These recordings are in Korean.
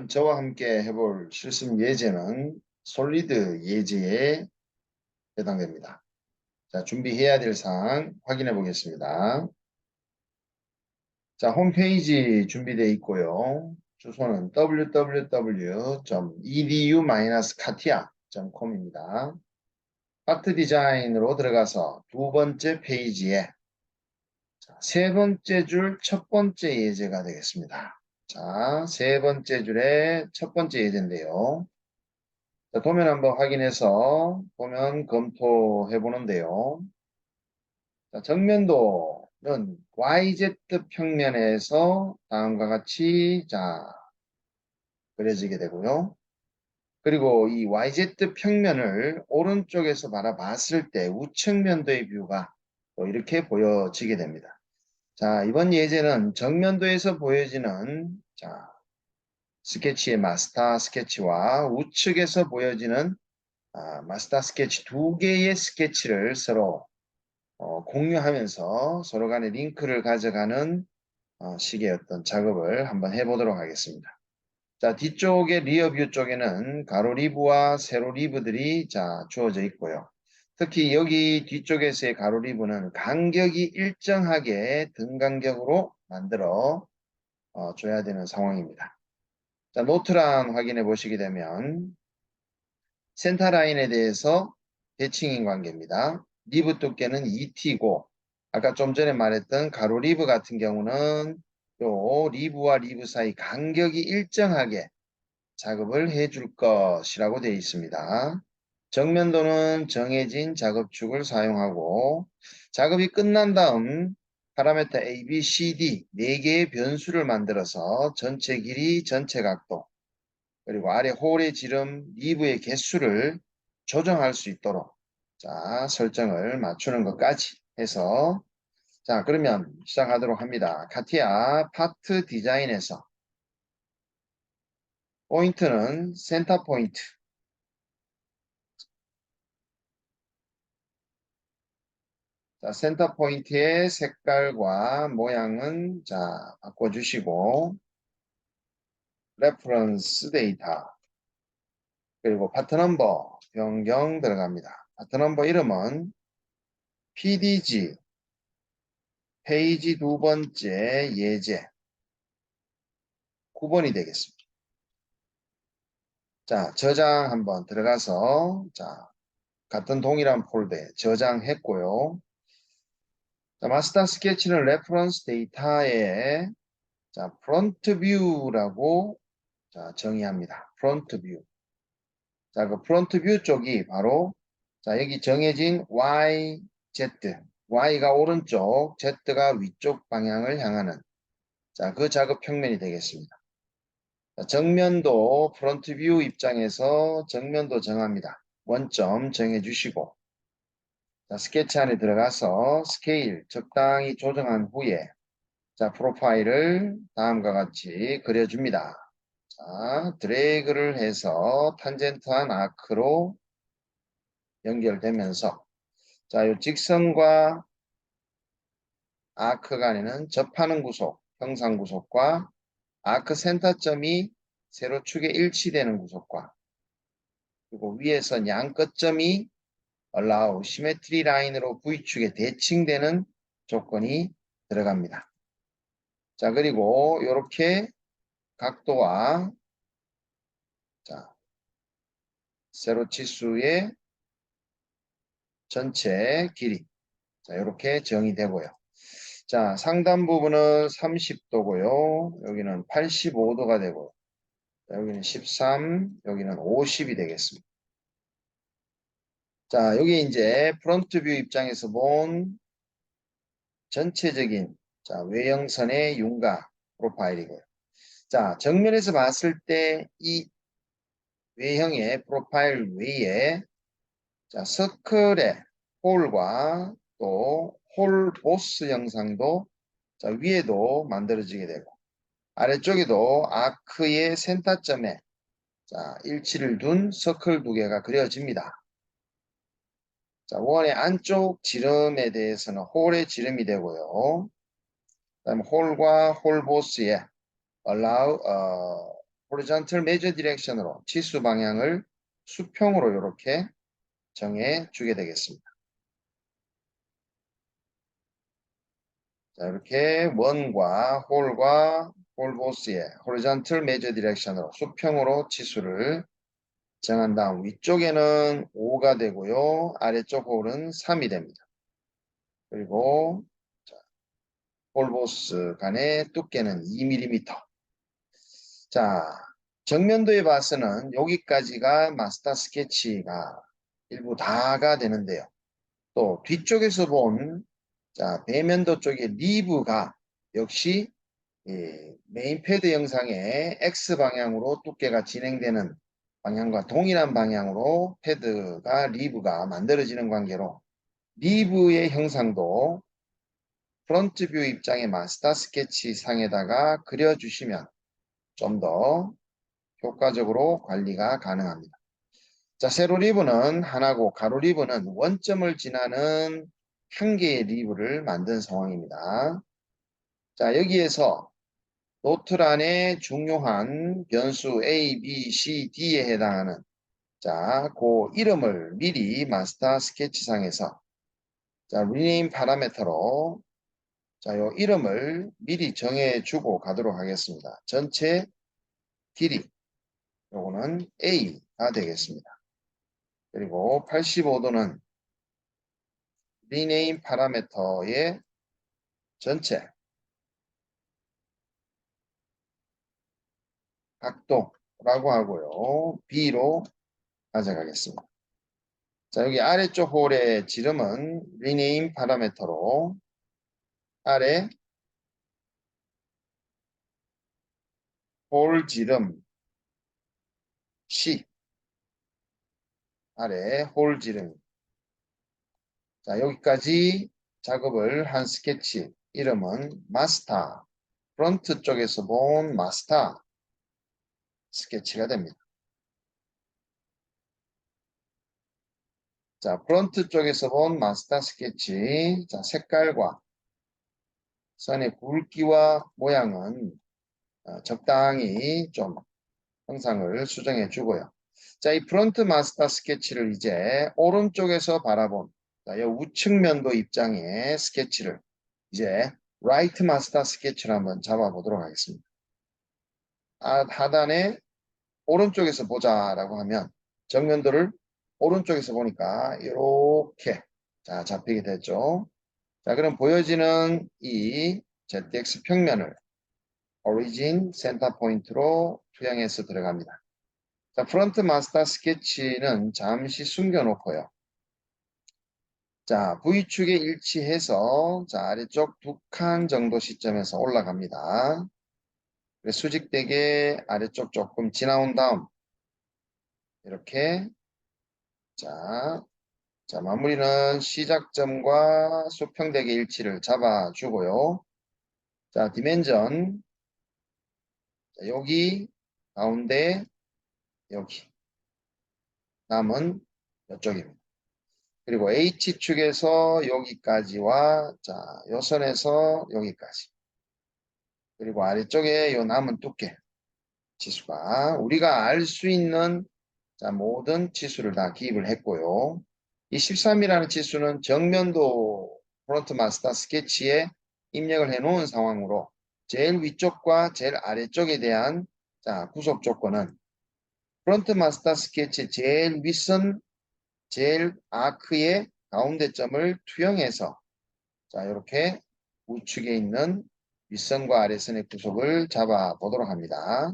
저와 함께 해볼 실습 예제는 솔리드 예제에 해당됩니다. 자, 준비해야 될 사항 확인해 보겠습니다. 자, 홈페이지 준비되어 있고요. 주소는 www.edu-katia.com입니다. 파트 디자인으로 들어가서 두 번째 페이지에 세 번째 줄 첫 번째 예제가 되겠습니다. 자, 세 번째 줄의 첫 번째 예제인데요. 자, 도면 한번 확인해서 도면 검토해 보는데요. 자, 정면도는 YZ 평면에서 다음과 같이 그려지게 되고요. 그리고 이 YZ 평면을 오른쪽에서 바라봤을 때 우측면도의 뷰가 또 이렇게 보여지게 됩니다. 자, 이번 예제는 정면도에서 보여지는 스케치의 마스터 스케치와 우측에서 보여지는 마스터 스케치 두 개의 스케치를 서로 공유하면서 서로 간에 링크를 가져가는 식의 어떤 작업을 한번 해보도록 하겠습니다. 자, 뒤쪽의 리어뷰 쪽에는 가로 리브와 세로 리브들이 주어져 있고요. 특히 여기 뒤쪽에서의 가로 리브는 간격이 일정하게 등 간격으로 만들어 줘야 되는 상황입니다. 자, 노트란 확인해 보시게 되면 센터 라인에 대해서 대칭인 관계입니다. 리브 두께는 2t고 아까 좀 전에 말했던 가로 리브 같은 경우는 요 리브와 리브 사이 간격이 일정하게 작업을 해줄 것이라고 되어 있습니다. 정면도는 정해진 작업축을 사용하고 작업이 끝난 다음 파라메터 A, B, C, D 4개의 변수를 만들어서 전체 길이, 전체 각도 그리고 아래 홀의 지름, 리브의 개수를 조정할 수 있도록 설정을 맞추는 것까지 해서 그러면 시작하도록 합니다. 카티아 파트 디자인에서 포인트는 센터 포인트. 센터 포인트의 색깔과 모양은 바꿔주시고 레퍼런스 데이터 그리고 파트 넘버 변경 들어갑니다. 파트 넘버 이름은 PDG 페이지 두 번째 예제 9번이 되겠습니다. 저장 한번 들어가서 같은 동일한 폴더에 저장했고요. 마스터 스케치는 레퍼런스 데이터에 프론트 뷰라고 정의합니다. 프론트 뷰. 그 프론트 뷰 쪽이 바로 여기 정해진 Y, Z, Y가 오른쪽, Z가 위쪽 방향을 향하는 그 작업 평면이 되겠습니다. 정면도 프론트 뷰 입장에서 정면도 정합니다. 원점 정해주시고 스케치 안에 들어가서 스케일 적당히 조정한 후에 프로파일을 다음과 같이 그려줍니다. 드래그를 해서 탄젠트한 아크로 연결되면서 이 직선과 아크 간에는 접하는 구속, 형상 구속과 아크 센터점이 세로축에 일치되는 구속과 그리고 위에선 양 끝점이 allow 시메트리 라인으로 V축에 대칭되는 조건이 들어갑니다. 그리고 이렇게 각도와 세로 치수의 전체 길이 이렇게 정의되고요. 상단 부분은 30도고요. 여기는 85도가 되고 여기는 13, 여기는 50이 되겠습니다. 여기 이제 프론트 뷰 입장에서 본 전체적인 외형선의 윤곽 프로파일이고요. 정면에서 봤을 때 이 외형의 프로파일 외에 서클의 홀과 또 홀 보스 형상도 위에도 만들어지게 되고 아래쪽에도 아크의 센터점에 일치를 둔 서클 두 개가 그려집니다. 원의 안쪽 지름에 대해서는 홀의 지름이 되고요. 그다음에 홀과 홀 보스에 allow horizontal measure direction으로 치수 방향을 수평으로 이렇게 정해 주게 되겠습니다. 자, 이렇게 원과 홀과 홀보스의 horizontal measure direction으로 수평으로 치수를 정한 다음 위쪽에는 5가 되고요. 아래쪽 홀은 3이 됩니다. 그리고 자, 홀보스 간의 두께는 2mm. 자, 정면도에 봐서는 여기까지가 마스터 스케치가 일부 다가 되는데요. 또 뒤쪽에서 본 자, 배면도 쪽의 리브가 역시 메인 패드 영상의 X방향으로 두께가 진행되는 방향과 동일한 방향으로 패드가 리브가 만들어지는 관계로 리브의 형상도 프론트 뷰 입장의 마스터 스케치 상에다가 그려주시면 좀 더 효과적으로 관리가 가능합니다. 자, 세로 리브는 하나고 가로 리브는 원점을 지나는 한 개의 리브를 만든 상황입니다. 자, 여기에서 노트란의 중요한 변수 A, B, C, D에 해당하는 자, 그 이름을 미리 마스터 스케치상에서 자, rename 파라미터로 자, 요 이름을 미리 정해주고 가도록 하겠습니다. 전체 길이 요거는 A가 되겠습니다. 그리고 85도는 rename 파라미터의 전체 각도라고 하고요. B로 가져가겠습니다. 자, 여기 아래쪽 홀의 지름은 rename 파라미터로 아래 홀 지름 C 아래 홀 지름 자, 여기까지 작업을 한 스케치 이름은 마스터 프론트 쪽에서 본 마스터 스케치가 됩니다. 자, 프론트 쪽에서 본 마스터 스케치 자, 색깔과 선의 굵기와 모양은 적당히 좀 형상을 수정해 주고요. 자, 이 프론트 마스터 스케치를 이제 오른쪽에서 바라본 자, 이 우측면도 입장의 스케치를 이제 라이트 마스터 스케치를 한번 잡아보도록 하겠습니다. 하단에 오른쪽에서 보자라고 하면 정면도를 오른쪽에서 보니까 이렇게 자, 잡히게 됐죠. 자, 그럼 보여지는 이 ZX 평면을 오리진 센터 포인트로 투영해서 들어갑니다. 자, 프론트 마스터 스케치는 잠시 숨겨놓고요. 자, V축에 일치해서 자, 아래쪽 2칸 정도 시점에서 올라갑니다. 수직되게 아래쪽 조금 지나온 다음 이렇게 자, 마무리는 시작점과 수평대의 일치를 잡아주고요. 자, 디멘전 자, 여기 가운데 여기 남은 이쪽입니다. 그리고 H축에서 여기까지와 자, 요 선에서 여기까지 그리고 아래쪽에 요 남은 두께 치수가 우리가 알 수 있는 자, 모든 치수를 다 기입을 했고요. 이 13이라는 치수는 정면도 프론트 마스터 스케치에 입력을 해 놓은 상황으로 제일 위쪽과 제일 아래쪽에 대한 자, 구속 조건은 프론트 마스터 스케치 제일 윗선 제일 아크의 가운데 점을 투영해서 자, 이렇게 우측에 있는 윗선과 아래선의 구속을 잡아 보도록 합니다.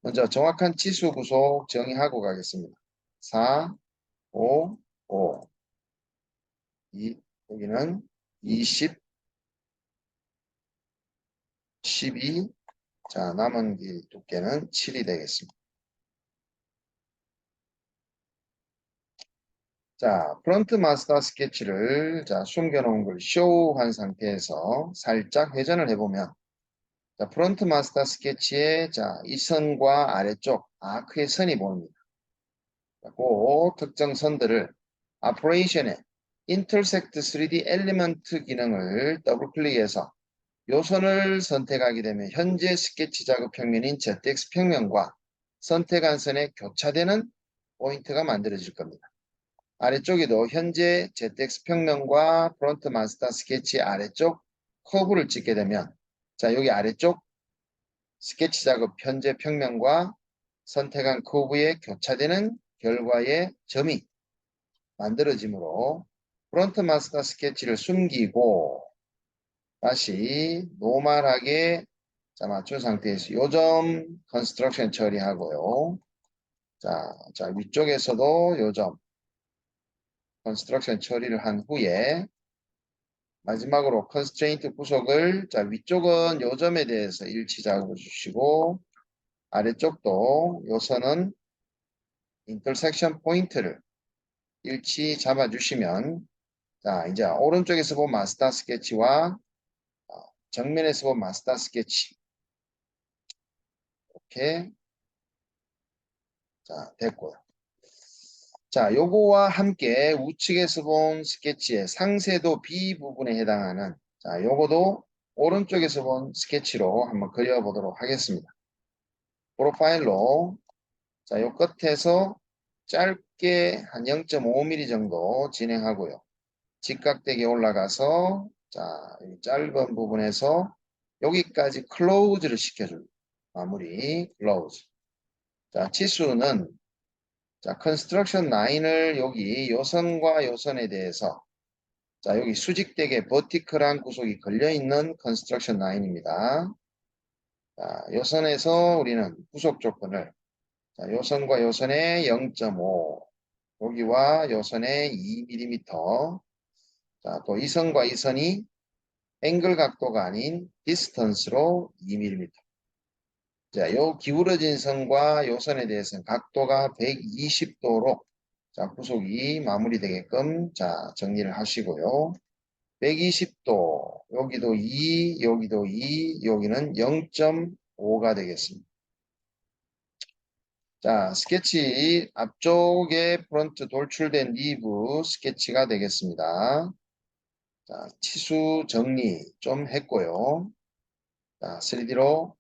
먼저 정확한 치수 구속 정의하고 가겠습니다. 4, 5, 5. 여기는 20, 12. 자, 남은 길 두께는 7이 되겠습니다. 자, 프론트 마스터 스케치를 자, 숨겨놓은 걸 쇼한 상태에서 살짝 회전을 해보면 자, 프론트 마스터 스케치의 자, 이 선과 아래쪽 아크의 선이 보입니다. 그 특정 선들을 오퍼레이션의 Intersect 3D Element 기능을 더블 클릭해서 요 선을 선택하게 되면 현재 스케치 작업 평면인 ZX 평면과 선택한 선에 교차되는 포인트가 만들어질 겁니다. 아래쪽에도 현재 ZX 평면과 프론트 마스터 스케치 아래쪽 커브를 찍게 되면 자 여기 아래쪽 스케치 작업 현재 평면과 선택한 커브에 교차되는 결과의 점이 만들어지므로 프론트 마스터 스케치를 숨기고 다시 노멀하게 자 맞춘 상태에서 요점 컨스트럭션 처리하고요. 자 위쪽에서도 요점 컨스트럭션 처리를 한 후에 마지막으로 컨스트레인트 구속을 자 위쪽은 요점에 대해서 일치 잡아 주시고 아래쪽도 요선은 인터섹션 포인트를 일치 잡아 주시면 자 이제 오른쪽에서 본 마스터 스케치와 정면에서 본 마스터 스케치 이렇게 자 됐고요. 자 요거와 함께 우측에서 본 스케치의 상세도 B 부분에 해당하는 자 요거도 오른쪽에서 본 스케치로 한번 그려보도록 하겠습니다. 프로파일로 자, 요 끝에서 짧게 한 0.5mm 정도 진행하고요. 직각되게 올라가서 자, 이 짧은 부분에서 여기까지 클로즈를 시켜줍니다. 마무리 클로즈. 자, 치수는 자, 컨스트럭션 라인을 여기 요선과 요선에 대해서 자, 여기 수직되게 버티컬한 구속이 걸려있는 컨스트럭션 라인입니다. 자, 요선에서 우리는 구속 조건을 자, 요선과 요선의 0.5 여기와 요선의 2mm 자, 또 이 선과 이 선이 앵글 각도가 아닌 디스턴스로 2mm 자, 요 기울어진 선과 요 선에 대해서는 각도가 120도로 자, 구속이 마무리되게끔 자, 정리를 하시고요. 120도 여기도 2, 여기도 2, 여기는 0.5가 되겠습니다. 자, 스케치 앞쪽에 프론트 돌출된 리브 스케치가 되겠습니다. 자, 치수 정리 좀 했고요. 자, 3D로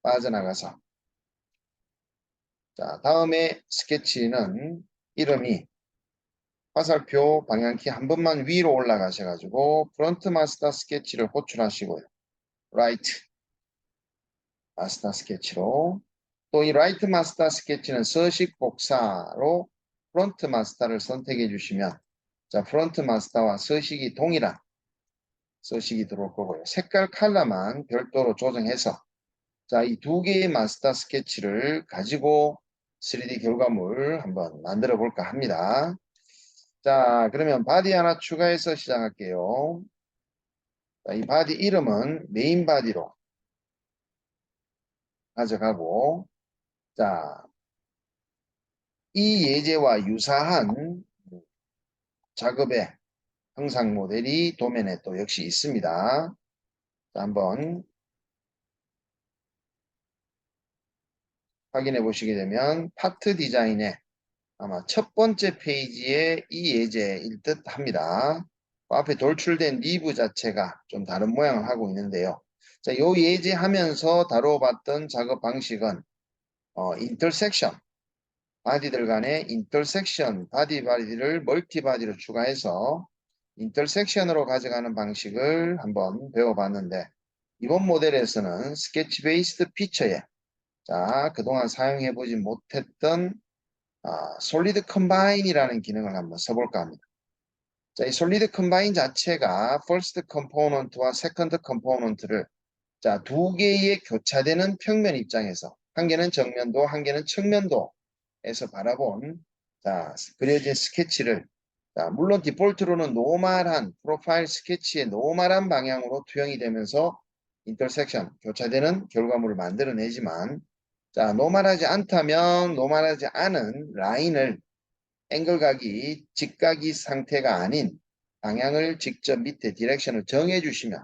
빠져나가서 자, 다음에 스케치는 이름이 화살표 방향키 한 번만 위로 올라가셔가지고 프론트 마스터 스케치를 호출하시고요. 라이트 마스터 스케치로 또 이 라이트 마스터 스케치는 서식 복사로 프론트 마스터를 선택해 주시면 자 프론트 마스터와 서식이 동일한 서식이 들어올 거고요. 색깔 컬러만 별도로 조정해서 자 이 두 개의 마스터 스케치를 가지고 3D 결과물 한번 만들어 볼까 합니다. 자 그러면 바디 하나 추가해서 시작할게요. 자, 이 바디 이름은 메인 바디로 가져가고 자 이 예제와 유사한 작업의 형상 모델이 도면에 또 역시 있습니다. 자, 한번 확인해 보시게 되면 파트 디자인의 아마 첫 번째 페이지에 이 예제일 듯 합니다. 그 앞에 돌출된 리브 자체가 좀 다른 모양을 하고 있는데요. 자, 요 예제 하면서 다뤄봤던 작업 방식은 인터섹션 바디들 간의 인터섹션 바디를 멀티바디로 추가해서 인터섹션으로 가져가는 방식을 한번 배워봤는데 이번 모델에서는 스케치 베이스드 피처에 자 그동안 사용해보지 못했던 솔리드 컴바인이라는 기능을 한번 써볼까 합니다. 자, 이 솔리드 컴바인 자체가 first component와 second component를 자, 두 개의 교차되는 평면 입장에서 한 개는 정면도 한 개는 측면도에서 바라본 자, 그려진 스케치를 자, 물론 디폴트로는 노멀한 프로파일 스케치의 노멀한 방향으로 투영이 되면서 인터섹션 교차되는 결과물을 만들어내지만 자, 노멀하지 않다면 노멀하지 않은 라인을 앵글각이 직각이 상태가 아닌 방향을 직접 밑에 디렉션을 정해 주시면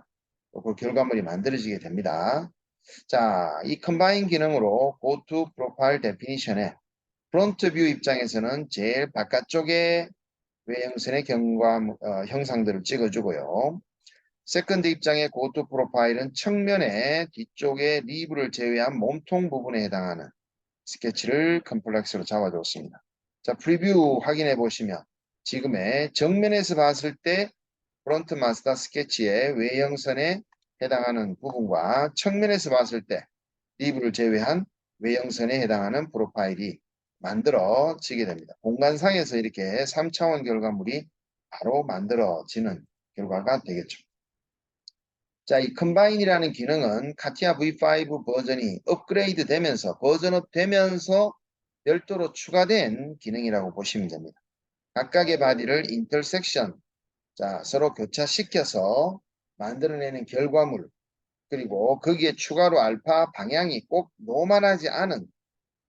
그 결과물이 만들어지게 됩니다. 자, 이 컴바인 기능으로 Go to Profile Definition에 프론트 뷰 입장에서는 제일 바깥쪽에 외형선의 형상들을 찍어주고요. 세컨드 입장의 Go to Profile은 측면에 뒤쪽에 리브를 제외한 몸통 부분에 해당하는 스케치를 컴플렉스로 잡아주었습니다. 자, 프리뷰 확인해 보시면 지금의 정면에서 봤을 때 프론트 마스터 스케치의 외형선에 해당하는 부분과 측면에서 봤을 때 리브를 제외한 외형선에 해당하는 프로파일이 만들어지게 됩니다. 공간상에서 이렇게 3차원 결과물이 바로 만들어지는 결과가 되겠죠. 자, 이 컴바인이라는 기능은 카티아 V5 버전이 업그레이드 되면서 버전업 되면서 별도로 추가된 기능이라고 보시면 됩니다. 각각의 바디를 인터섹션, 자, 서로 교차시켜서 만들어내는 결과물, 그리고 거기에 추가로 알파 방향이 꼭 노멀하지 않은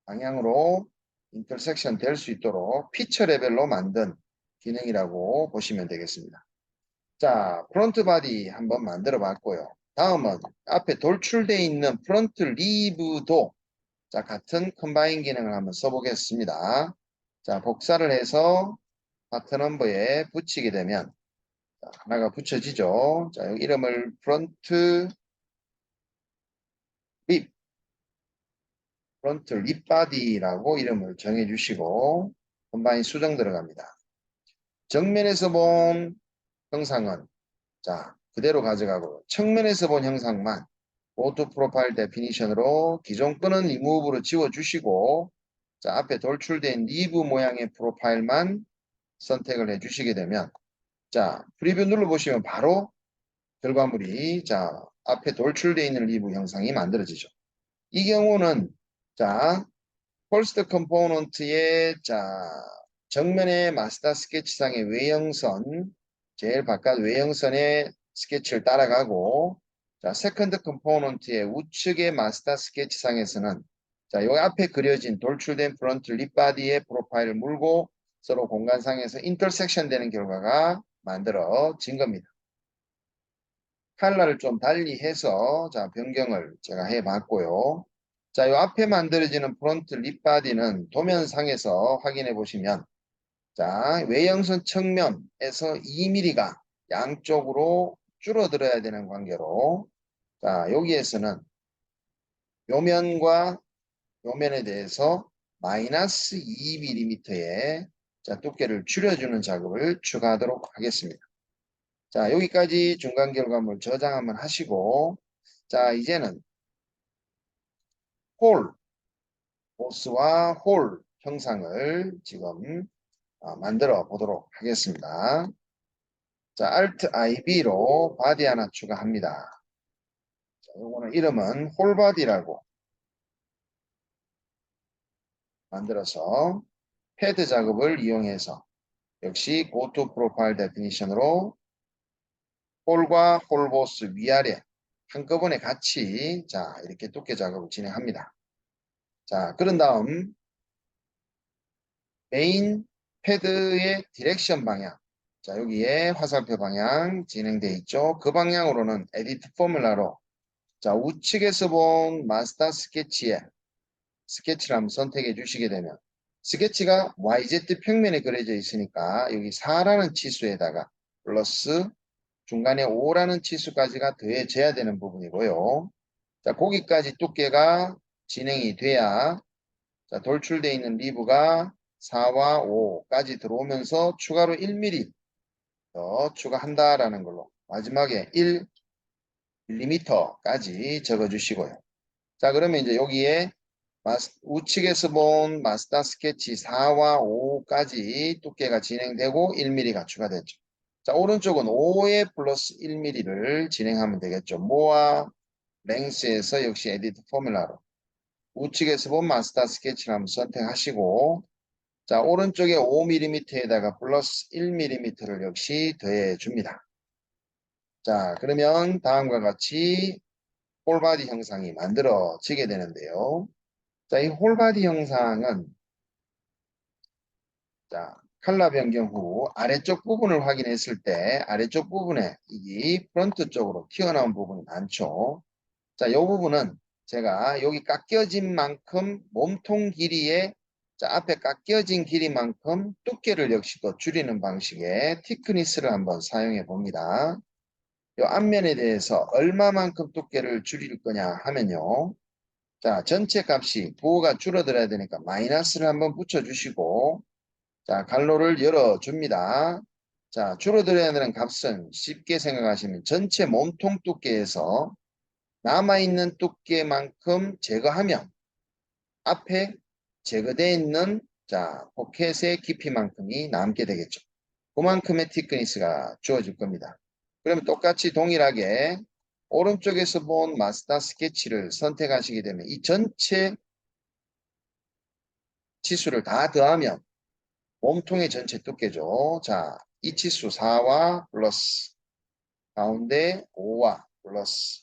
방향으로 인터섹션 될 수 있도록 피처 레벨로 만든 기능이라고 보시면 되겠습니다. 자, 프론트 바디 한번 만들어 봤고요. 다음은 앞에 돌출되어 있는 프론트 리브도 자, 같은 컴바인 기능을 한번 써보겠습니다. 자, 복사를 해서 파트 넘버에 붙이게 되면 자, 하나가 붙여지죠. 자, 여기 이름을 프론트 립, 프론트 립 바디라고 이름을 정해 주시고 컴바인 수정 들어갑니다. 정면에서 본 형상은 자, 그대로 가져가고 측면에서 본 형상만 오토 프로파일 데피니션으로 기존 거는 리무브로 지워주시고 자, 앞에 돌출된 리브 모양의 프로파일만 선택을 해주시게 되면 자, 프리뷰 눌러보시면 바로 결과물이 자, 앞에 돌출되어 있는 리브 형상이 만들어지죠. 이 경우는 자, 폴스트 컴포넌트의 자, 정면의 마스터 스케치상의 외형선 제일 바깥 외형선의 스케치를 따라가고 자, 세컨드 컴포넌트의 우측의 마스터 스케치상에서는 자, 여기 앞에 그려진 돌출된 프론트 립바디의 프로파일을 물고 서로 공간상에서 인터섹션 되는 결과가 만들어진 겁니다. 칼라를 좀 달리 해서 자, 변경을 제가 해봤고요. 자, 이 앞에 만들어지는 프론트 립바디는 도면상에서 확인해 보시면 자, 외형선 측면에서 2mm가 양쪽으로 줄어들어야 되는 관계로 자, 여기에서는 요면과 요면에 대해서 마이너스 2mm의 자, 두께를 줄여주는 작업을 추가하도록 하겠습니다. 자, 여기까지 중간 결과물 저장 한번 하시고 자, 이제는 홀, 보스와 홀 형상을 지금 만들어 보도록 하겠습니다. 자, Alt IB로 바디 하나 추가합니다. 자, 요거는 이름은 홀바디라고 만들어서 패드 작업을 이용해서 역시 고토 프로파일 데피니션으로 홀과 홀보스 위아래 한꺼번에 같이 자, 이렇게 두께 작업을 진행합니다. 자, 그런 다음 메인 패드의 디렉션 방향 자, 여기에 화살표 방향 진행되어 있죠. 그 방향으로는 에디트 포뮬라로 자, 우측에서 본 마스터 스케치에 스케치를 한번 선택해 주시게 되면 스케치가 YZ 평면에 그려져 있으니까 여기 4라는 치수에다가 플러스 중간에 5라는 치수까지가 더해져야 되는 부분이고요. 자, 거기까지 두께가 진행이 돼야 자, 돌출되어 있는 리브가 4와 5까지 들어오면서 추가로 1mm 더 추가한다라는 걸로 마지막에 1mm까지 적어주시고요. 자, 그러면 이제 여기에 우측에서 본 마스터 스케치 4와 5까지 두께가 진행되고 1mm가 추가됐죠. 자, 오른쪽은 5에 플러스 1mm를 진행하면 되겠죠. 모아 랭스에서 역시 에디트 포뮬라로 우측에서 본 마스터 스케치를 한번 선택하시고 자, 오른쪽에 5mm에다가 플러스 1mm를 역시 더해 줍니다. 자, 그러면 다음과 같이 홀바디 형상이 만들어지게 되는데요. 자, 이 홀바디 형상은 자, 컬러 변경 후 아래쪽 부분을 확인했을 때 아래쪽 부분에 이 프론트 쪽으로 튀어나온 부분이 많죠. 자, 이 부분은 제가 여기 깎여진 만큼 몸통 길이에 자, 앞에 깎여진 길이만큼 두께를 역시 더 줄이는 방식의 티크니스를 한번 사용해 봅니다. 이 앞면에 대해서 얼마만큼 두께를 줄일 거냐 하면요. 자, 전체 값이 부호가 줄어들어야 되니까 마이너스를 한번 붙여주시고, 자, 갈로를 열어줍니다. 자, 줄어들어야 되는 값은 쉽게 생각하시면 전체 몸통 두께에서 남아있는 두께만큼 제거하면 앞에 제거되어 있는 자, 포켓의 깊이만큼이 남게 되겠죠. 그만큼의 티크니스가 주어질 겁니다. 그러면 똑같이 동일하게 오른쪽에서 본 마스터 스케치를 선택하시게 되면 이 전체 치수를 다 더하면 몸통의 전체 두께죠. 자, 이 치수 4와 플러스 가운데 5와 플러스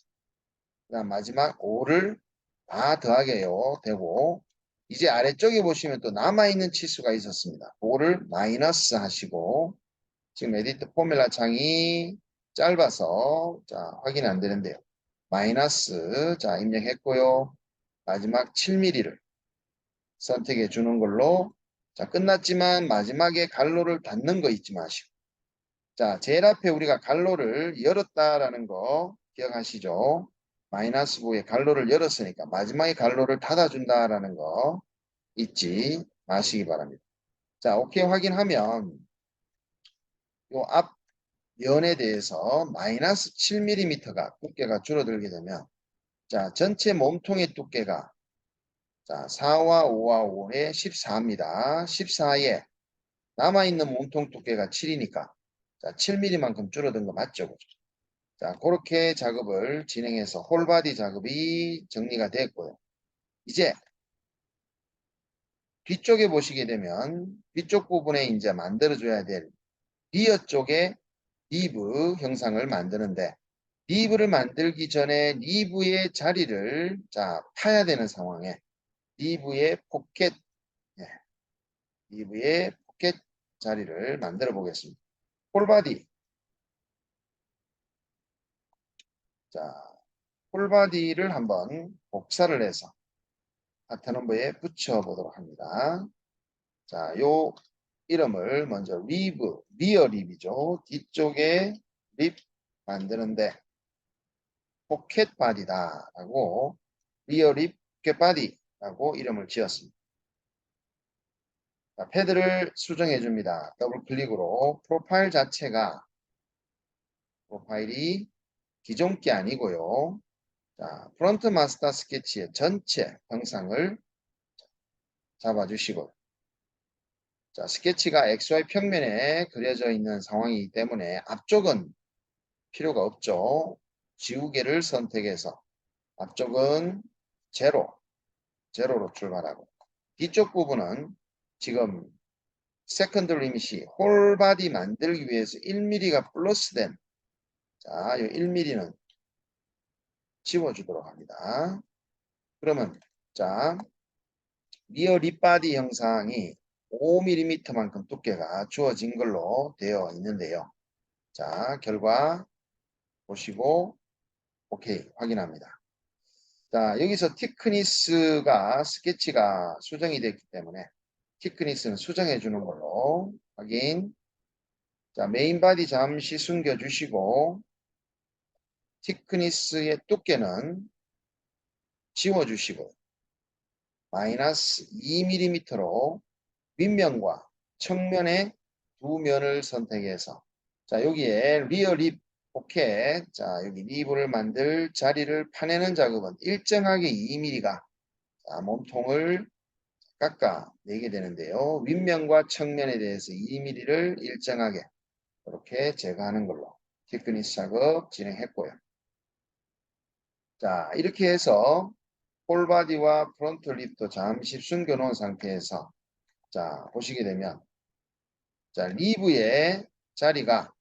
그다음 마지막 5를 다 더하게요. 되고 이제 아래쪽에 보시면 또 남아있는 치수가 있었습니다. 5를 마이너스 하시고 지금 에디트 포뮬라 창이 짧아서 자 확인 안 되는데요. 마이너스 자 입력했고요. 마지막 7mm를 선택해 주는 걸로 자 끝났지만 마지막에 갈로를 닫는 거 잊지 마시고 자 제일 앞에 우리가 갈로를 열었다라는 거 기억하시죠? 마이너스 부에 갈로를 열었으니까 마지막에 갈로를 닫아준다라는 거 잊지 마시기 바랍니다. 자 오케이 확인하면 요 앞 면에 대해서 마이너스 7mm가 두께가 줄어들게 되면 자 전체 몸통의 두께가 자 4와 5와 5의 14입니다. 14에 남아있는 몸통 두께가 7이니까 자 7mm만큼 줄어든 거 맞죠? 그죠? 자 그렇게 작업을 진행해서 홀바디 작업이 정리가 됐고요. 이제 뒤쪽에 보시게 되면 뒤쪽 부분에 이제 만들어줘야 될 리어 쪽에 리브 형상을 만드는데 리브를 만들기 전에 리브의 자리를 자 파야 되는 상황에 리브의 포켓 예, 리브의 포켓 자리를 만들어 보겠습니다. 홀바디 자 홀바디를 한번 복사를 해서 파트넘버에 붙여 보도록 합니다. 자, 요 이름을 먼저 리브, 리어 립이죠. 뒤쪽에 립 만드는데 포켓 바디다라고 리어 립 포켓 바디라고 이름을 지었습니다. 자, 패드를 수정해 줍니다. 더블 클릭으로 프로파일 자체가 프로파일이 기존 게 아니고요. 자, 프론트 마스터 스케치의 전체 형상을 잡아주시고 자, 스케치가 XY 평면에 그려져 있는 상황이기 때문에 앞쪽은 필요가 없죠. 지우개를 선택해서 앞쪽은 제로로 출발하고 뒤쪽 부분은 지금 세컨드 리밋이 홀바디 만들기 위해서 1mm가 플러스된 자, 이 1mm는 지워주도록 합니다. 그러면 자, 리어 립바디 형상이 5mm만큼 두께가 주어진 걸로 되어 있는데요. 자, 결과 보시고 오케이 확인합니다. 자, 여기서 티크니스가 스케치가 수정이 됐기 때문에 티크니스는 수정해 주는 걸로 확인. 자, 메인 바디 잠시 숨겨 주시고 티크니스의 두께는 지워 주시고 마이너스 2mm로 윗면과 측면의 두 면을 선택해서 자 여기에 리어 립 포켓 자 여기 립을 만들 자리를 파내는 작업은 일정하게 2mm가 자, 몸통을 깎아 내게 되는데요. 윗면과 측면에 대해서 2mm를 일정하게 이렇게 제거하는 걸로 티크니스 작업 진행했고요. 자 이렇게 해서 홀바디와 프론트 립도 잠시 숨겨 놓은 상태에서 자 보시게 되면 자 리브의 자리가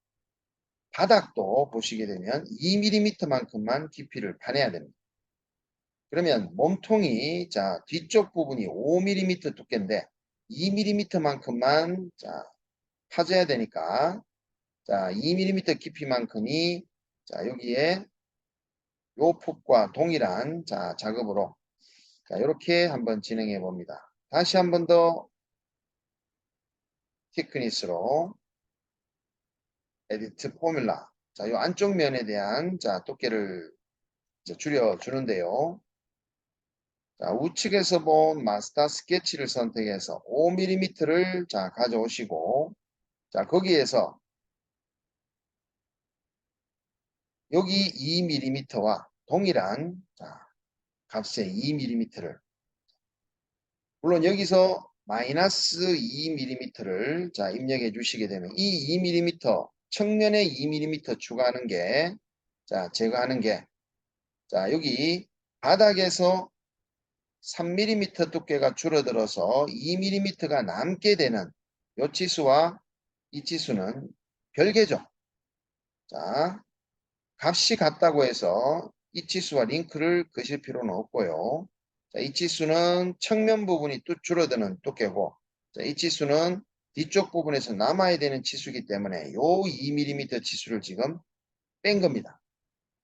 바닥도 보시게 되면 2mm만큼만 깊이를 파내야 됩니다. 그러면 몸통이 자 뒤쪽 부분이 5mm 두께인데 2mm만큼만 자 파져야 되니까 자 2mm 깊이만큼이 자 여기에 요 폭과 동일한 자 작업으로 자 이렇게 한번 진행해 봅니다. 다시 한번 더 티크니스로 에디트 포뮬라 자 요 안쪽 면에 대한 자 두께를 이제 줄여 주는데요. 자, 우측에서 본 마스터 스케치를 선택해서 5mm를 자, 가져오시고, 자, 거기에서 여기 2mm와 동일한 자, 값의 2mm를, 물론 여기서 마이너스 2mm를 자, 입력해 주시게 되면 이 2mm, 측면에 2mm 추가하는 게, 자, 제거하는 게, 자, 여기 바닥에서 3mm 두께가 줄어들어서 2mm가 남게 되는 이 치수와 이 치수는 별개죠. 자, 값이 같다고 해서 이 치수와 링크를 그실 필요는 없고요. 자, 이 치수는 측면 부분이 또 줄어드는 두께고, 자, 이 치수는 뒤쪽 부분에서 남아야 되는 치수이기 때문에 요 2mm 치수를 지금 뺀 겁니다.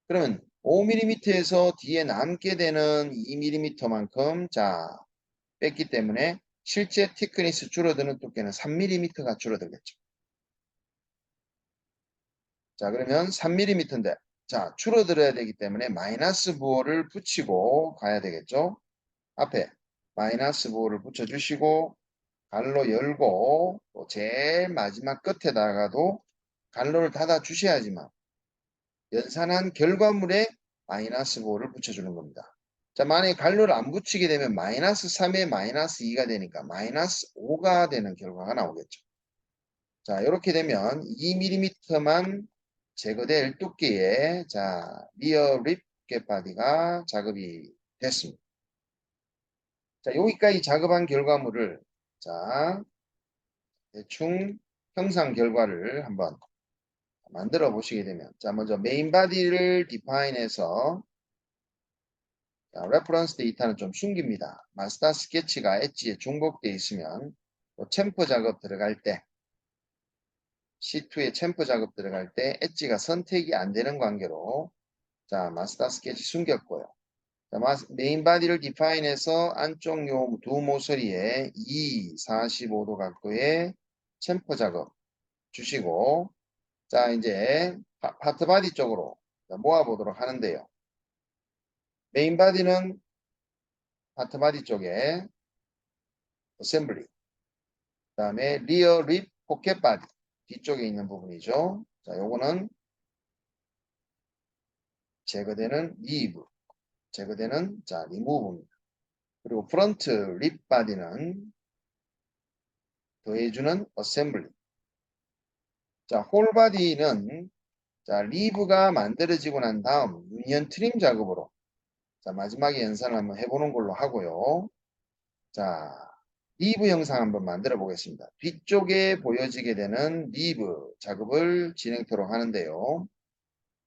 그러면 5mm에서 뒤에 남게 되는 2mm만큼 자, 뺐기 때문에 실제 티크니스 줄어드는 두께는 3mm가 줄어들겠죠. 자, 그러면 3mm인데, 자, 줄어들어야 되기 때문에 마이너스 부호를 붙이고 가야 되겠죠. 앞에 마이너스 부호를 붙여주시고, 갈로 열고, 또 제일 마지막 끝에다가도 갈로를 닫아 주셔야지만 연산한 결과물에 마이너스 부호를 붙여주는 겁니다. 자, 만약에 갈로를 안 붙이게 되면 마이너스 3에 마이너스 2가 되니까 마이너스 5가 되는 결과가 나오겠죠. 자, 이렇게 되면 2mm만 제거될 두께의 자, 리어 립 겟바디가 작업이 됐습니다. 자, 여기까지 작업한 결과물을 자, 대충 형상 결과를 한번 만들어 보시게 되면, 자, 먼저 메인 바디를 디파인해서 자, 레퍼런스 데이터는 좀 숨깁니다. 마스터 스케치가 엣지에 중복되어 있으면 챔프 작업 들어갈 때 C2에 챔프 작업 들어갈 때 엣지가 선택이 안 되는 관계로 자, 마스터 스케치 숨겼고요. 자, 메인 바디를 디파인해서 안쪽 요 두 모서리에 45도 각도의 챔프 작업 주시고, 자, 이제 파트 바디 쪽으로 모아보도록 하는데요. 메인 바디는 파트 바디 쪽에 어셈블리, 그 다음에 리어 립 포켓 바디 뒤쪽에 있는 부분이죠. 자, 요거는 제거되는 리브, 제거되는 자, 리무브입니다. 그리고 프런트 립 바디는 더해주는 어셈블리. 자, 홀 바디는 자, 리브가 만들어지고 난 다음 유니언 트림 작업으로 자, 마지막에 연산을 한번 해보는 걸로 하고요. 자, 리브 영상 한번 만들어 보겠습니다. 뒤쪽에 보여지게 되는 리브 작업을 진행토록 하는데요.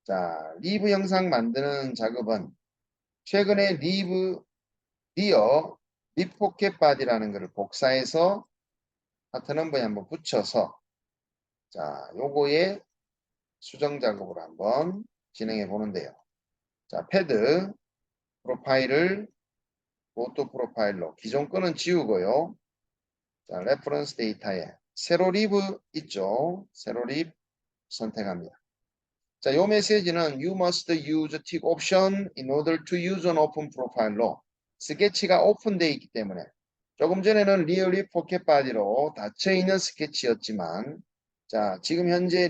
자, 리브 영상 만드는 작업은 최근에 리어 립포켓 바디라는 것을 복사해서 파트 넘버에 한번 붙여서 자, 요거에 수정 작업을 한번 진행해 보는데요. 자, 패드 프로파일을 오토 프로파일로 기존 거는 지우고요. 자, 레퍼런스 데이터에 세로 리브 있죠. 세로 립 선택합니다. 자, 요 메시지는 You must use tick option in order to use an open profile로 스케치가 오픈되어 있기 때문에 조금 전에는 리얼리 포켓 바디로 닫혀있는 스케치였지만 자, 지금 현재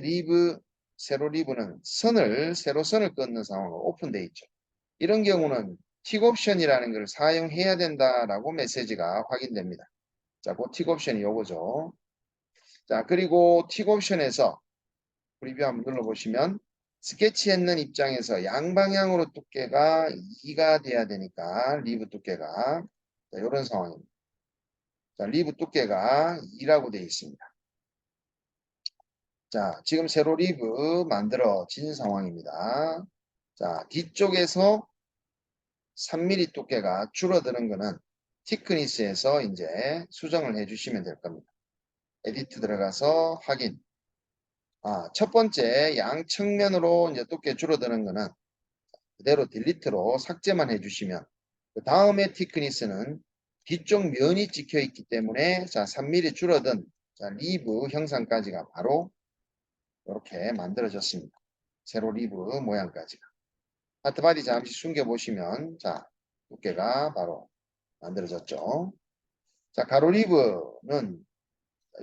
세로 리브는 세로 선을 끊는 상황으로 오픈되어 있죠. 이런 경우는 틱 옵션이라는 걸 사용해야 된다라고 메시지가 확인됩니다. 자, 그 틱 옵션이 요거죠. 자, 그리고 틱 옵션에서 프리뷰 한번 눌러보시면 스케치했는 입장에서 양방향으로 두께가 2가 돼야 되니까 리브 두께가 자, 이런 상황입니다. 자, 리브 두께가 2라고 되어 있습니다. 자, 지금 세로 리브 만들어진 상황입니다. 자, 뒤쪽에서 3mm 두께가 줄어드는 것은 티크니스에서 이제 수정을 해주시면 될 겁니다. 에디트 들어가서 확인. 첫 번째 양측면으로 이제 두께 줄어드는 것은 그대로 딜리트로 삭제만 해주시면 그 다음에 티크니스는 뒤쪽 면이 찍혀 있기 때문에 자 3mm 줄어든 자 리브 형상까지가 바로 이렇게 만들어졌습니다. 세로 리브 모양까지가. 하트바디 잠시 숨겨 보시면 자 두께가 바로 만들어졌죠. 자, 가로 리브는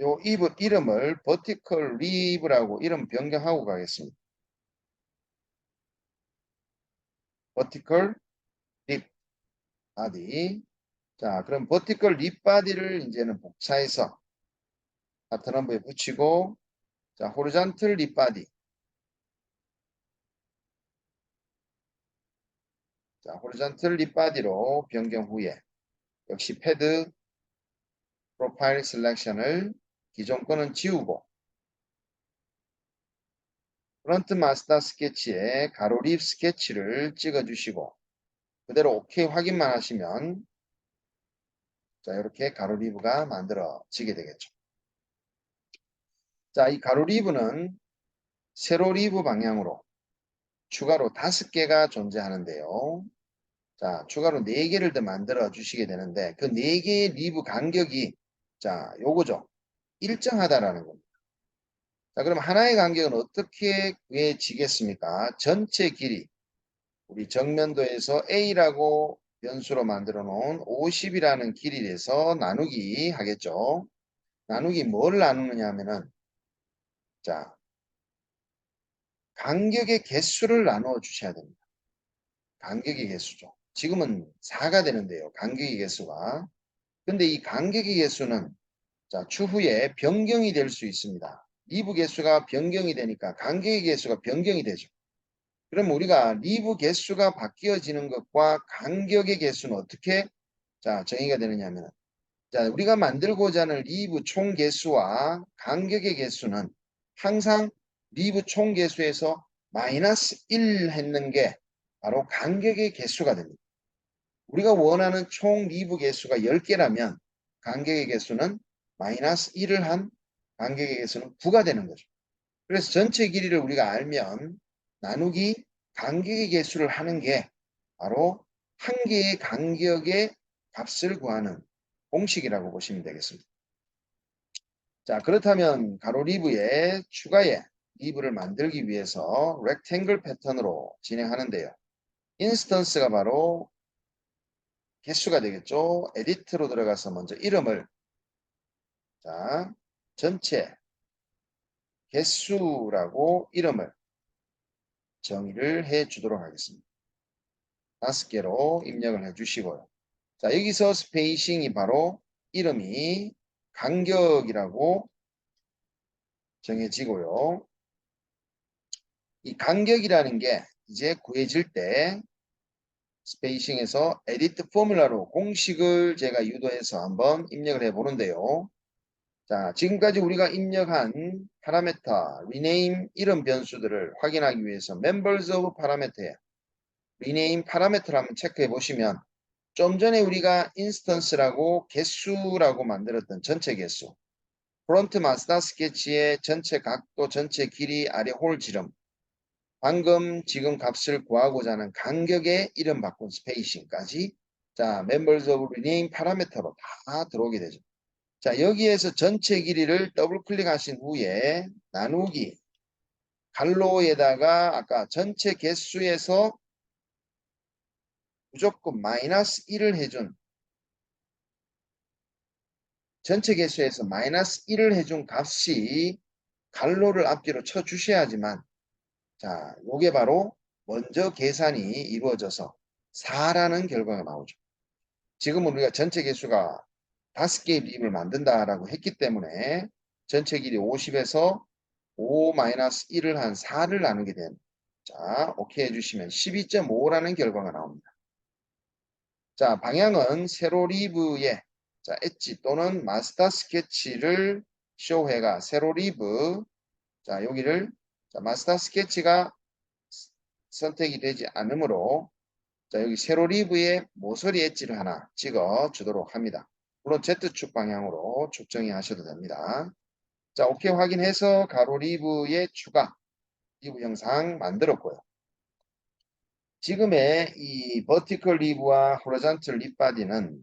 요 이름을 vertical rib라고 이름 변경하고 가겠습니다. vertical rib body. 자, 그럼 vertical rib body를 이제는 복사해서 같은 원부에 붙이고, 자, horizontal rib body. 자, horizontal rib body로 변경 후에 역시 패드 프로파일 셀렉션을 기존 거는 지우고 프론트 마스터 스케치에 가로 립 스케치를 찍어 주시고 그대로 OK 확인만 하시면 자, 이렇게 가로 리브가 만들어지게 되겠죠. 자, 이 가로 리브는 세로 리브 방향으로 추가로 5개가 존재하는데요. 자, 추가로 4개를 더 만들어 주시게 되는데 그 4개의 리브 간격이 자, 요거죠. 일정하다라는 겁니다. 자, 그럼 하나의 간격은 어떻게 구해지겠습니까? 전체 길이, 우리 정면도에서 A라고 변수로 만들어 놓은 50이라는 길이에 대해서 나누기 하겠죠. 나누기 뭘 나누느냐 하면은, 자, 간격의 개수를 나누어 주셔야 됩니다. 간격의 개수죠. 지금은 4가 되는데요. 간격의 개수가. 근데 이 간격의 개수는 자, 추후에 변경이 될 수 있습니다. 리브 개수가 변경이 되니까 간격의 개수가 변경이 되죠. 그럼 우리가 리브 개수가 바뀌어지는 것과 간격의 개수는 어떻게 자, 정의가 되느냐 하면 자, 우리가 만들고자 하는 리브 총 개수와 간격의 개수는 항상 리브 총 개수에서 마이너스 1 했는 게 바로 간격의 개수가 됩니다. 우리가 원하는 총 리브 개수가 10개라면 간격의 개수는 마이너스 1을 한 간격의 개수는 9가 되는 거죠. 그래서 전체 길이를 우리가 알면 나누기 간격의 개수를 하는 게 바로 한 개의 간격의 값을 구하는 공식이라고 보시면 되겠습니다. 자, 그렇다면 가로 리브에 추가의 리브를 만들기 위해서 렉탱글 패턴으로 진행하는데요. 인스턴스가 바로 개수가 되겠죠. 에디트로 들어가서 먼저 이름을 자, 전체 개수라고 이름을 정의를 해 주도록 하겠습니다. 5개로 입력을 해 주시고요. 자, 여기서 스페이싱이 바로 이름이 간격이라고 정해지고요. 이 간격이라는 게 이제 구해질 때 스페이싱에서 에디트 포뮬러로 공식을 제가 유도해서 한번 입력을 해 보는데요. 자, 지금까지 우리가 입력한 파라메터, rename 이름 변수들을 확인하기 위해서 members of parameter에 rename 파라메터를 한번 체크해 보시면 좀 전에 우리가 인스턴스라고 개수라고 만들었던 전체 개수, 프론트 마스터 스케치의 전체 각도, 전체 길이, 아래 홀 지름, 방금 지금 값을 구하고자 하는 간격의 이름 바꾼 스페이싱까지 자, members of rename 파라메터로 다 들어오게 되죠. 자, 여기에서 전체 길이를 더블 클릭하신 후에 나누기 갈로에다가 아까 전체 개수에서 무조건 마이너스 1을 해준 전체 개수에서 마이너스 1을 해준 값이 갈로를 앞뒤로 쳐 주셔야지만 자, 요게 바로 먼저 계산이 이루어져서 4라는 결과가 나오죠. 지금 우리가 전체 개수가 5개의 립을 만든다라고 했기 때문에 전체 길이 50에서 5-1을 한 4를 나누게 된 자, 오케이 해주시면 12.5라는 결과가 나옵니다. 자, 방향은 세로 리브에 자, 엣지 또는 마스터 스케치를 쇼해가 세로 리브 자, 여기를 자, 마스터 스케치가 선택이 되지 않으므로 자, 여기 세로 리브에 모서리 엣지를 하나 찍어 주도록 합니다. 물론 Z축 방향으로 축정이 하셔도 됩니다. 자, 오케이 확인해서 가로 리브의 추가 리브 형상 만들었고요. 지금의 이 버티컬 리브와 호리존털 립 바디는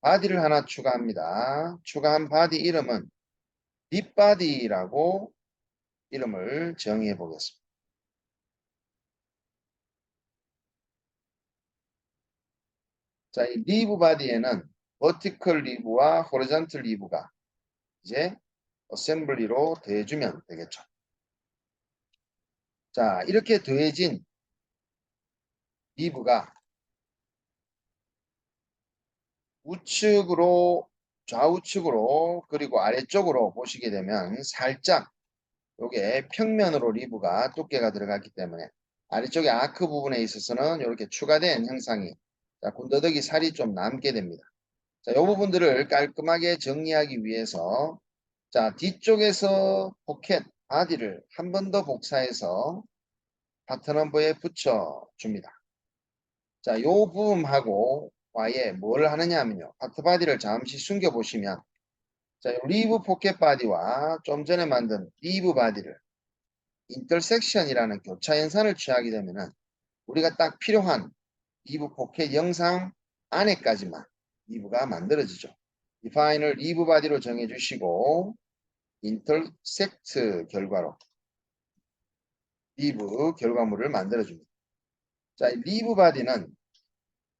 바디를 하나 추가합니다. 추가한 바디 이름은 립 바디라고 이름을 정의해 보겠습니다. 자, 이 리브 바디에는 버티컬 리브와 호리존털 리브가 이제 어셈블리로 더해주면 되겠죠. 자, 이렇게 더해진 리브가 우측으로 좌우측으로 그리고 아래쪽으로 보시게 되면 살짝 요게 평면으로 리브가 두께가 들어갔기 때문에 아래쪽에 아크 부분에 있어서는 이렇게 추가된 형상이 자, 군더더기 살이 좀 남게 됩니다. 자, 이 부분들을 깔끔하게 정리하기 위해서 자, 뒤쪽에서 포켓 바디를 한 번 더 복사해서 파트넘버에 붙여 줍니다. 자, 요 부분하고 와에 뭘 하느냐 하면요. 파트 바디를 잠시 숨겨 보시면 자, 요 리브 포켓 바디와 좀 전에 만든 리브 바디를 인터섹션이라는 교차 연산을 취하게 되면은 우리가 딱 필요한 리브 포켓 영상 안에까지만 리브가 만들어지죠. 디파인을 리브 바디로 정해 주시고 인터섹트 결과로 리브 결과물을 만들어 줍니다. 자, 이 리브 바디는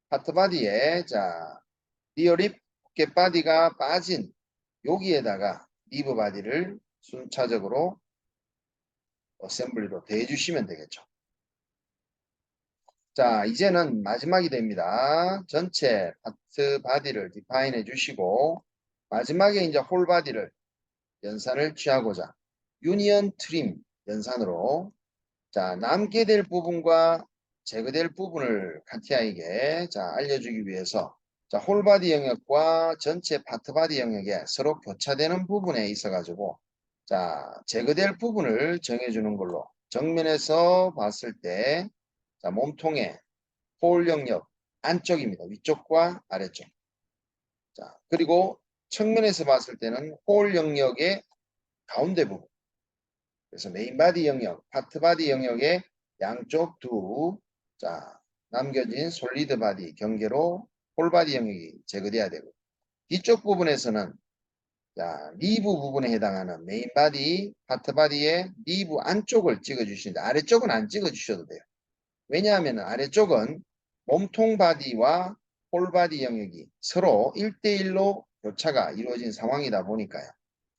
파트 바디에 자, 리어립 포켓 바디가 빠진 여기에다가 리브 바디를 순차적으로 어셈블리로 대주시면 되겠죠. 자, 이제는 마지막이 됩니다. 전체 파트 바디를 디파인 해주시고 마지막에 이제 홀 바디를 연산을 취하고자 유니언 트림 연산으로 자, 남게 될 부분과 제거될 부분을 카티아에게 자, 알려주기 위해서 자, 홀바디 영역과 전체 파트 바디 영역에 서로 교차되는 부분에 있어 가지고 자, 제거될 부분을 정해주는 걸로 정면에서 봤을 때 자, 몸통의 홀 영역 안쪽입니다. 위쪽과 아래쪽. 자, 그리고 측면에서 봤을 때는 홀 영역의 가운데 부분. 그래서 메인 바디 영역, 파트 바디 영역의 양쪽 자, 남겨진 솔리드 바디 경계로 홀 바디 영역이 제거돼야 되고 뒤쪽 부분에서는 자, 리브 부분에 해당하는 메인 바디, 파트 바디의 리브 안쪽을 찍어주시는데 아래쪽은 안 찍어주셔도 돼요. 왜냐하면 아래쪽은 몸통 바디와 홀 바디 영역이 서로 1대1로 교차가 이루어진 상황이다 보니까요.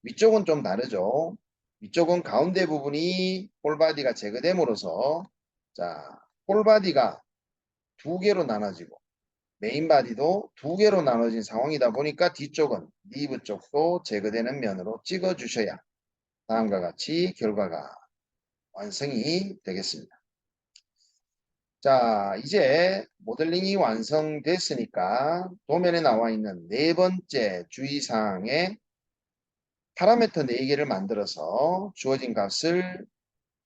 위쪽은 좀 다르죠. 위쪽은 가운데 부분이 홀 바디가 제거됨으로써 자, 홀 바디가 두 개로 나눠지고 메인 바디도 두 개로 나눠진 상황이다 보니까 뒤쪽은 리브 쪽도 제거되는 면으로 찍어 주셔야 다음과 같이 결과가 완성이 되겠습니다. 자, 이제 모델링이 완성됐으니까 도면에 나와 있는 네 번째 주의사항에 파라미터 4개를 만들어서 주어진 값을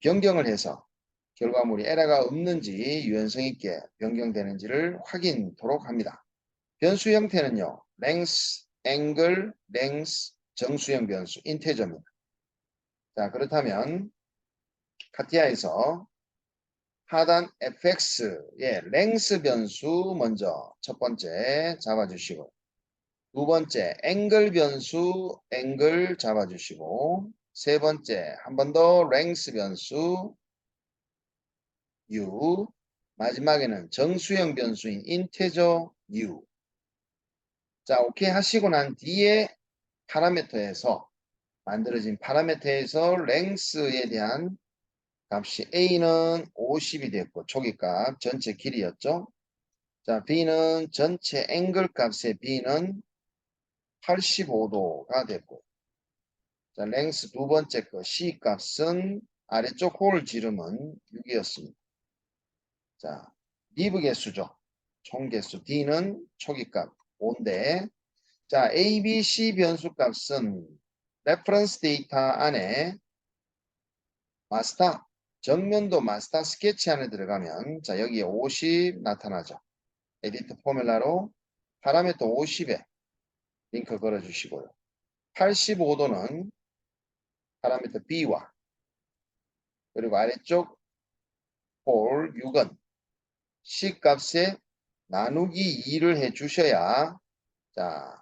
변경을 해서 결과물이 에러가 없는지 유연성 있게 변경되는지를 확인토록 합니다. 변수 형태는요. length, angle, length, 정수형 변수, 인테저입니다. 자, 그렇다면 카티아에서 하단 fx의 length 변수 먼저 첫 번째 잡아주시고 두 번째 angle 변수 angle 잡아주시고 세 번째 한 번 더 length 변수 u 마지막에는 정수형 변수인 integer u 자 오케이 하시고 난 뒤에 파라미터에서 만들어진 파라미터에서 length에 대한 값이 a는 50이 됐고 초기값 전체 길이였죠. 자 b는 전체 앵글 값의 b는 85도가 됐고 자 length 두 번째 거 c 값은 아래쪽 홀 지름은 6이었습니다. 자 리브 개수죠. 총 개수 d는 초기값 5인데 자 a, b, c 변수 값은 레퍼런스 데이터 안에 마스터 정면도 마스터 스케치 안에 들어가면 자 여기에 50 나타나죠. 에디트 포뮬라로 파라미터 50에 링크 걸어 주시고요. 85도는 파라미터 b와 그리고 아래쪽 홀 6은 c 값에 나누기 2를 해 주셔야 자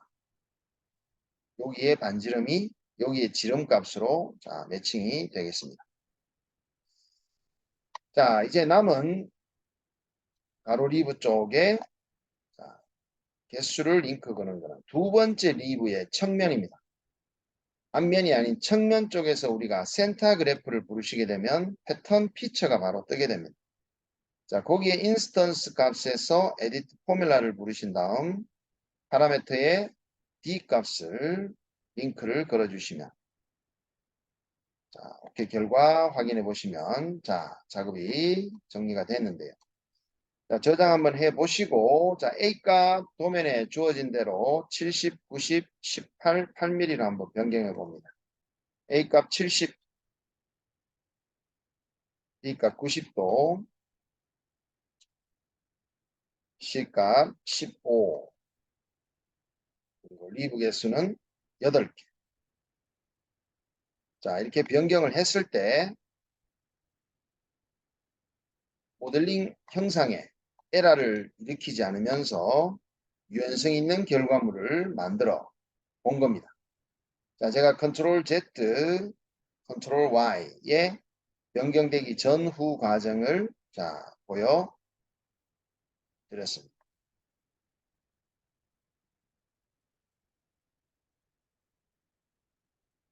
여기에 반지름이 여기에 지름 값으로 자 매칭이 되겠습니다. 자 이제 남은 가로 리브 쪽에 자, 개수를 링크 거는 거는 두 번째 리브의 측면입니다. 앞면이 아닌 측면 쪽에서 우리가 센터 그래프를 부르시게 되면 패턴 피처가 바로 뜨게 됩니다. 자, 거기에 인스턴스 값에서 에디트 포뮬라를 부르신 다음 파라미터에 D 값을 링크를 걸어주시면 자, 오케이 결과 확인해 보시면 자, 작업이 정리가 됐는데요. 자, 저장 한번 해 보시고 자, A 값 도면에 주어진 대로 70, 90, 18, 8mm로 한번 변경해 봅니다. A 값 70, B 값 90도, C 값 15, 그리고 리브 개수는 8개. 자, 이렇게 변경을 했을 때 모델링 형상에 에러를 일으키지 않으면서 유연성 있는 결과물을 만들어 본 겁니다. 자, 제가 컨트롤 Z, 컨트롤 Y에 변경되기 전후 과정을 자, 보여 드렸습니다.